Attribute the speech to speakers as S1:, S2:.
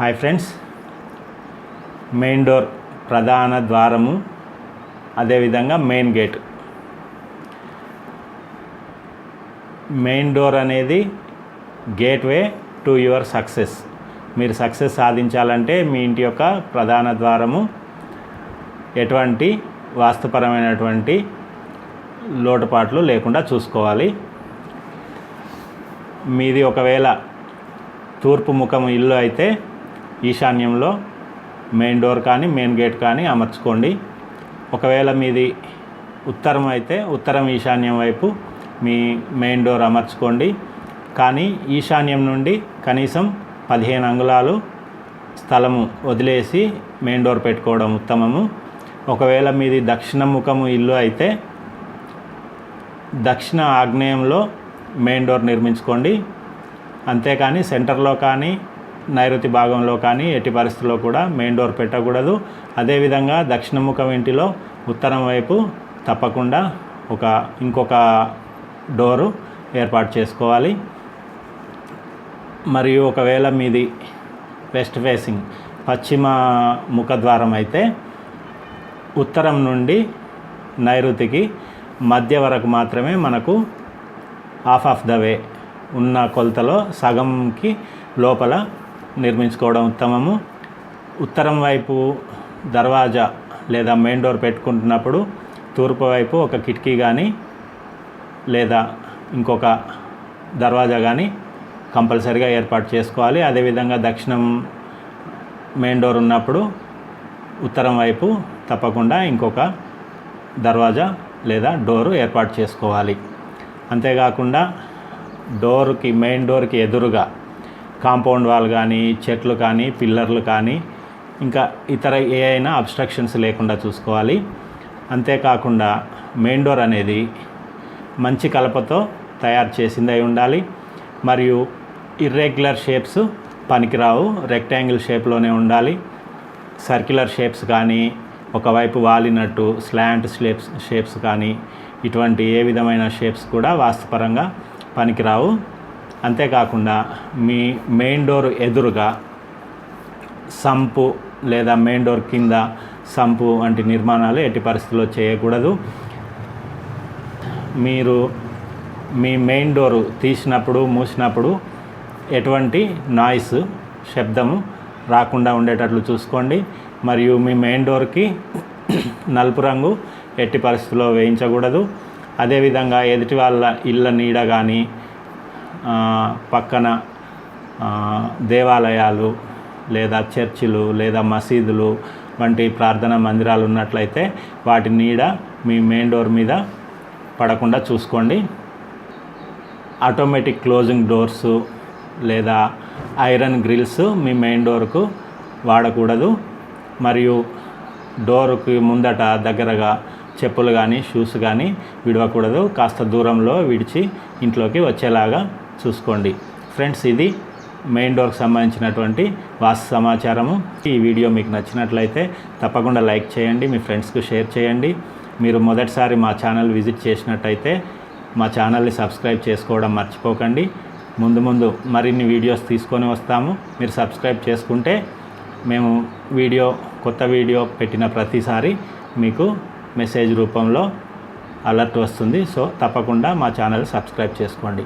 S1: Hi friends, main door ప్రధాన ద్వారము, అదేవిధంగా మెయిన్ గేట్. మెయిన్ డోర్ అనేది గేట్వే టు యువర్ సక్సెస్. మీరు సక్సెస్ సాధించాలంటే మీ ఇంటి యొక్క ప్రధాన ద్వారము ఎటువంటి వాస్తుపరమైనటువంటి లోటుపాట్లు లేకుండా చూసుకోవాలి. మీది ఒకవేళ తూర్పు ముఖం ఇల్లు అయితే ఈశాన్యంలో మెయిన్ డోర్ కానీ మెయిన్ గేట్ కానీ అమర్చుకోండి. ఒకవేళ మీది ఉత్తరం అయితే ఉత్తరం ఈశాన్యం వైపు మీ మెయిన్ డోర్ అమర్చుకోండి. కానీ ఈశాన్యం నుండి కనీసం 15 అంగుళాలు స్థలము వదిలేసి మెయిన్ డోర్ పెట్టుకోవడం ఉత్తమము. ఒకవేళ మీది దక్షిణ ముఖము ఇల్లు అయితే దక్షిణ ఆగ్నేయంలో మెయిన్ డోర్ నిర్మించుకోండి. అంతేకాని సెంటర్లో కానీ నైరుతి భాగంలో కానీ ఎట్టి పరిస్థితుల్లో కూడా మెయిన్ డోర్ పెట్టకూడదు. అదేవిధంగా దక్షిణముఖం ఇంటిలో ఉత్తరం వైపు తప్పకుండా ఇంకొక డోరు ఏర్పాటు చేసుకోవాలి. మరియు ఒకవేళ మీది వెస్ట్ ఫేసింగ్ పశ్చిమ ముఖద్వారం అయితే ఉత్తరం నుండి నైరుతికి మధ్య వరకు మాత్రమే మనకు హాఫ్ ఆఫ్ ద వే ఉన్న కొలతలో సగంకి లోపల నిర్మించుకోవడం ఉత్తమము. ఉత్తరం వైపు దర్వాజా లేదా మెయిన్ డోర్ పెట్టుకుంటున్నప్పుడు తూర్పు వైపు ఒక కిటికీ కానీ లేదా ఇంకొక దర్వాజా కానీ కంపల్సరిగా ఏర్పాటు చేసుకోవాలి. అదేవిధంగా దక్షిణం మెయిన్ డోర్ ఉన్నప్పుడు ఉత్తరం వైపు తప్పకుండా ఇంకొక దర్వాజా లేదా డోరు ఏర్పాటు చేసుకోవాలి. అంతేకాకుండా మెయిన్ డోర్కి ఎదురుగా కాంపౌండ్ వాల్ కానీ చెట్లు కానీ పిల్లర్లు కానీ ఇంకా ఇతర ఏ అయినా అబ్స్ట్రక్షన్స్ లేకుండా చూసుకోవాలి. అంతేకాకుండా మెయిన్ డోర్ అనేది మంచి కలపతో తయారు చేసిందై ఉండాలి. మరియు ఇర్రెగ్యులర్ షేప్స్ పనికిరావు, రెక్టాంగిల్ షేప్లోనే ఉండాలి. సర్క్యులర్ షేప్స్ కానీ ఒకవైపు వాలినట్టు స్లాంట్ షేప్స్ కానీ ఇటువంటి ఏ విధమైన షేప్స్ కూడా వాస్తుపరంగా పనికిరావు. అంతేకాకుండా మీ మెయిన్ డోర్ ఎదురుగా సంపు లేదా మెయిన్ డోర్ కింద సంపు వంటి నిర్మాణాలు ఎట్టి పరిస్థితుల్లో చేయకూడదు. మీరు మీ మెయిన్ డోరు తీసినప్పుడు మూసినప్పుడు ఎటువంటి నాయిస్ శబ్దము రాకుండా ఉండేటట్లు చూసుకోండి. మరియు మీ మెయిన్ డోర్కి నలుపు రంగు ఎట్టి పరిస్థితుల్లో వేయించకూడదు. అదేవిధంగా ఎదుటి వాళ్ళ ఇళ్ళ నీడ కానీ పక్కన దేవాలయాలు లేదా చర్చిలు లేదా మసీదులు వంటి ప్రార్థనా మందిరాలు ఉన్నట్లయితే వాటి నీడ మీ మెయిన్ డోర్ మీద పడకుండా చూసుకోండి. ఆటోమేటిక్ క్లోజింగ్ డోర్సు లేదా ఐరన్ గ్రిల్స్ మీ మెయిన్ డోర్కు వాడకూడదు. మరియు డోరుకి ముందట దగ్గరగా చెప్పులు కానీ షూస్ కానీ విడవకూడదు. కాస్త దూరంలో విడిచి ఇంట్లోకి వచ్చేలాగా చూసుకోండి. ఫ్రెండ్స్, ఇది మెయిన్ డోర్కి సంబంధించినటువంటి వాస్తు సమాచారము. ఈ వీడియో మీకు నచ్చినట్లయితే తప్పకుండా లైక్ చేయండి, మీ ఫ్రెండ్స్కి షేర్ చేయండి. మీరు మొదటిసారి మా ఛానల్ విజిట్ చేసినట్టయితే మా ఛానల్ని సబ్స్క్రైబ్ చేసుకోవడం మర్చిపోకండి. ముందు మరిన్ని వీడియోస్ తీసుకొని వస్తాము. మీరు సబ్స్క్రైబ్ చేసుకుంటే మేము కొత్త వీడియో పెట్టిన ప్రతిసారి మీకు మెసేజ్ రూపంలో అలర్ట్ వస్తుంది. సో తప్పకుండా మా ఛానల్ సబ్స్క్రైబ్ చేసుకోండి.